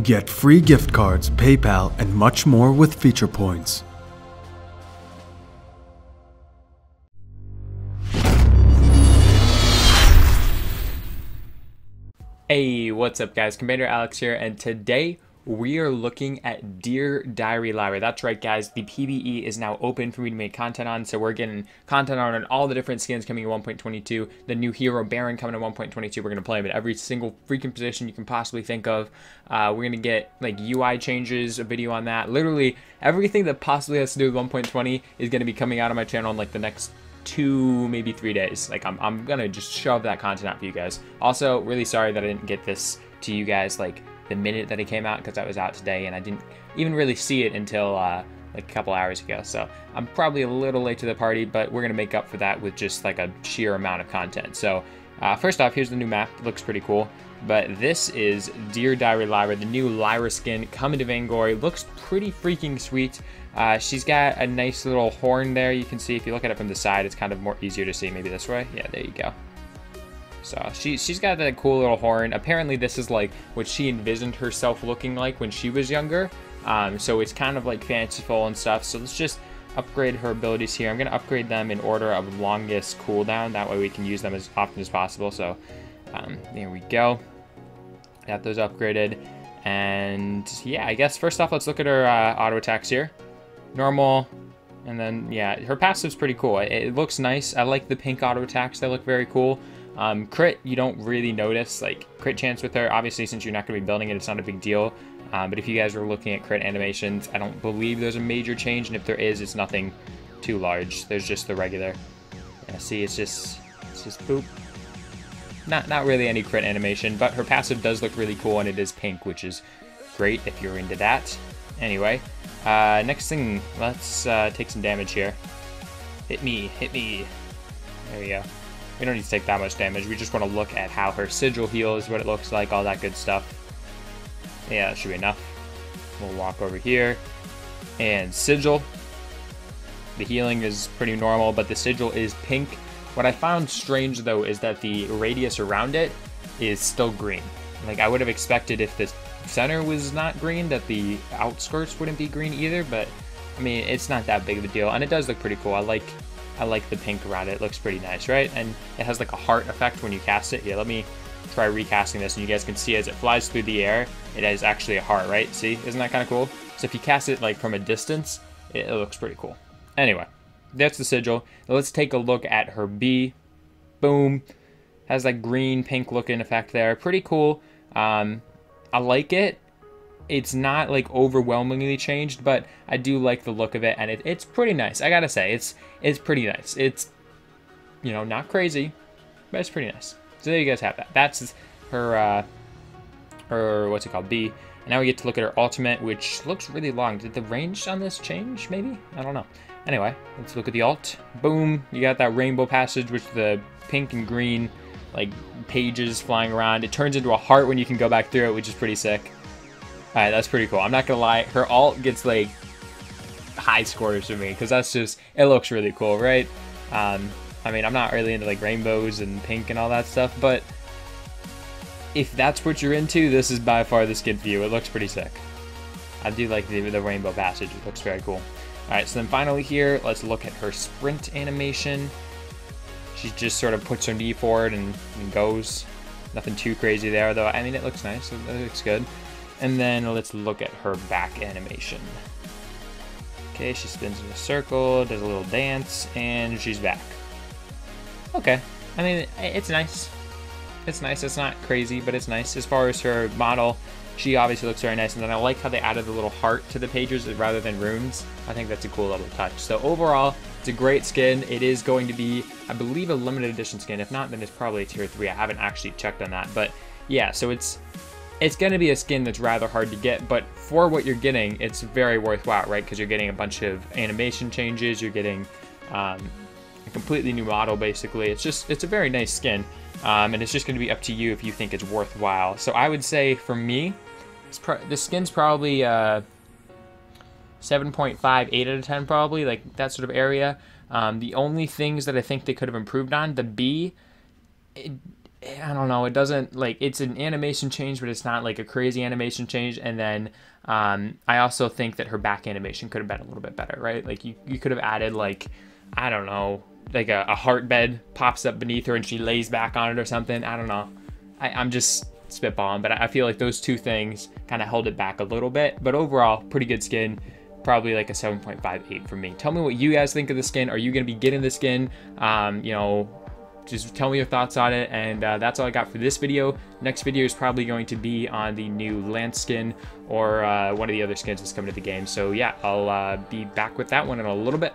Get free gift cards, PayPal, and much more with feature points. Hey, what's up guys? Commander Alex here, and today we are looking at Dear Diary Lyra. That's right guys, the PvE is now open for me to make content on, so we're getting content on all the different skins coming in 1.22, the new Hero Baron coming in 1.22, we're going to play him at every single freaking position you can possibly think of. We're going to get like UI changes, a video on that, literally everything that possibly has to do with 1.20 is going to be coming out on my channel in like the next 2, maybe 3 days. Like I'm gonna just shove that content out for you guys. Also, really sorry that I didn't get this to you guys like the minute that it came out, because I was out today and I didn't even really see it until like a couple hours ago. So I'm probably a little late to the party, but we're gonna make up for that with just like a sheer amount of content. So first off, here's the new map. It looks pretty cool. But this is Dear Diary Lyra, the new Lyra skin coming to Vainglory. Looks pretty freaking sweet. She's got a nice little horn there. You can see if you look at it from the side, it's kind of more easier to see. Maybe this way. Yeah, there you go. So she's got that cool little horn. Apparently this is like what she envisioned herself looking like when she was younger. So it's kind of like fanciful and stuff. So let's just upgrade her abilities here. I'm going to upgrade them in order of longest cooldown. That way we can use them as often as possible. So there we go. Got those upgraded. And yeah, I guess first off, let's look at her auto attacks here. Normal, and then yeah, her passive's pretty cool. It looks nice. I like the pink auto attacks. They look very cool. Crit, you don't really notice, like crit chance with her. Obviously, since you're not going to be building it, it's not a big deal. But if you guys are looking at crit animations, I don't believe there's a major change, and if there is, it's nothing too large. There's just the regular. Yeah, see, it's just boop. Not really any crit animation, but her passive does look really cool, and it is pink, which is great if you're into that. Anyway, next thing, let's take some damage here. Hit me. There we go. We don't need to take that much damage. We just want to look at how her sigil heals, what it looks like, all that good stuff. Yeah, that should be enough. We'll walk over here. And sigil. The healing is pretty normal, but the sigil is pink. What I found strange, though, is that the radius around it is still green. Like, I would have expected if the center was not green, that the outskirts wouldn't be green either, but, I mean, it's not that big of a deal, and it does look pretty cool. I like the pink around it. It looks pretty nice, right? And it has, like, a heart effect when you cast it. Yeah, let me try recasting this, and you guys can see as it flies through the air, it is actually a heart, right? See? Isn't that kind of cool? So if you cast it, like, from a distance, it looks pretty cool. Anyway. That's the sigil. Now let's take a look at her B. Boom. Has that green, pink looking effect there. Pretty cool. I like it. It's not like overwhelmingly changed, but I do like the look of it, and it's pretty nice. I gotta say, it's pretty nice. It's, you know, not crazy, but it's pretty nice. So there you guys have that. That's her what's it called, B. And now we get to look at her ultimate, which looks really long. Did the range on this change, maybe? I don't know. Anyway, let's look at the ult. Boom, you got that rainbow passage with the pink and green, like, pages flying around. It turns into a heart when you can go back through it, which is pretty sick. Alright, that's pretty cool. I'm not gonna lie, her ult gets, like, high scores for me, because that's just, it looks really cool, right? I mean, I'm not really into, like, rainbows and pink and all that stuff, but if that's what you're into, this is by far the skin for you. It looks pretty sick. I do like the rainbow passage. It looks very cool. Alright, so then finally here, let's look at her sprint animation. She just sort of puts her knee forward and goes. Nothing too crazy there, though. I mean, it looks nice. It looks good. And then let's look at her back animation. Okay, she spins in a circle, does a little dance, and she's back. Okay. I mean, it's nice. It's nice. It's not crazy, but it's nice. As far as her model, she obviously looks very nice, and then I like how they added the little heart to the pages rather than runes. I think that's a cool little touch. So overall, it's a great skin. It is going to be, I believe, a limited edition skin. If not, then it's probably a tier 3. I haven't actually checked on that, but yeah, so it's going to be a skin that's rather hard to get, but for what you're getting, it's very worthwhile, right? Because you're getting a bunch of animation changes, you're getting a completely new model, basically. It's a very nice skin. And it's just going to be up to you if you think it's worthwhile. So I would say, for me, this skin's probably 7.5, 8 out of 10 probably, like that sort of area. The only things that I think they could have improved on, the B, I don't know, it doesn't, like, it's an animation change, but it's not like a crazy animation change. And then I also think that her back animation could have been a little bit better, right? Like, you could have added, like, I don't know, like a heart bed pops up beneath her and she lays back on it or something. I don't know. I'm just spitballing, but I feel like those two things kind of held it back a little bit. But overall, pretty good skin. Probably like a 7.58 for me. Tell me what you guys think of the skin. Are you going to be getting the skin? You know, just tell me your thoughts on it. And that's all I got for this video. Next video is probably going to be on the new Lance skin or one of the other skins that's coming to the game. So yeah, I'll be back with that one in a little bit.